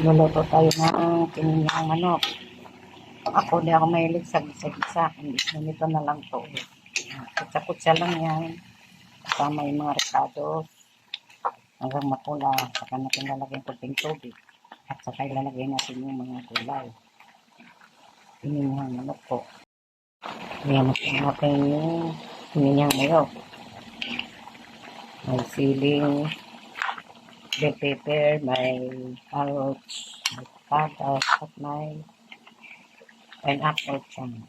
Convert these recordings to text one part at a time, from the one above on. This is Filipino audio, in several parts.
Luluto tayo ng pininyang manok. Ako, di ako mahilig sa gisa-gisa. Nito na lang to. Kutsa-kutsa lang yan. Kasama yung mga ricados. Hanggang mapula. Saka natin lalagyan kunting tubig. At saka ilalagay natin yung mga gulay. Pininyang manok po. Ayan natin yung pininyang manok. May siling, bell pepper, may carrots, may patatas, at may pineapple dyan.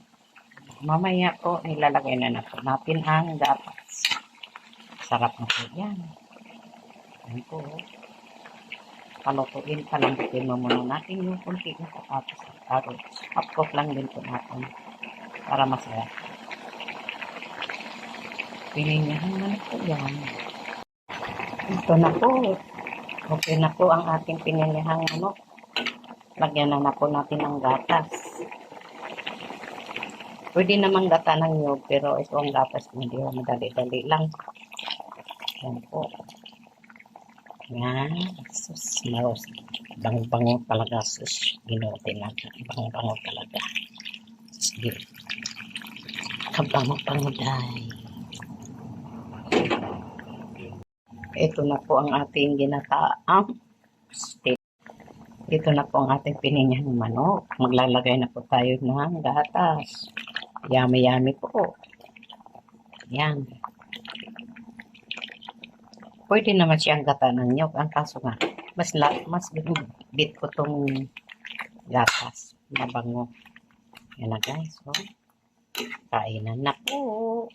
Mamaya po, nilalagay na natin ang gatas. Sarap na po yan. Yan po. Palutuin, palambutin mo muna natin yung kunti ng patatas at carrots. Half cook lang din po natin para masarap. Pininyahan na po yan. Ito na po. Okay na po ang ating pininyahang manok. Lagyan na po natin ng gatas. Pwede namang gata ng nyug, pero ito ang gatas ko, hindi madali-dali lang. Yan po. Yan. Sus, maros. Bango-bango talaga. Sus, ginuti natin. Bango-bango talaga. Sige. Kabango-bango dahil. Ito na po ang ating ginataang steak. Ito na po ang ating pininyang manok. Maglalagay na po tayo ng gatas. Yummy-yummy po. Yan. Pwede naman siyang gata ng nyog. Ang kaso nga, mas bit ko tong gatas. Mabango. Yan na guys. So, kainan na po.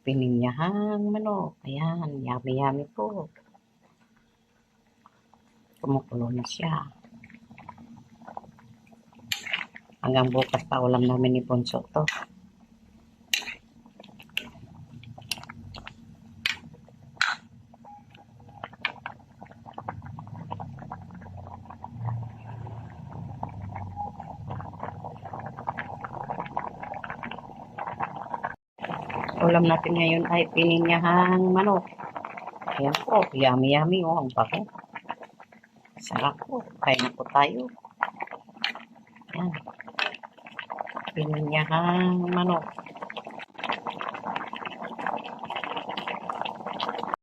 Pininyahang manok. Ayan. Yummy-yummy po. Kumukulo na siya. Hanggang bukas pa ulam namin ni Ponso to. Ulam natin ngayon ay pininyahang manok. Ayan po, yummy-yummy oh, ang bako. Sarap po, kain na po tayo. Ayan. Pininyahang manok.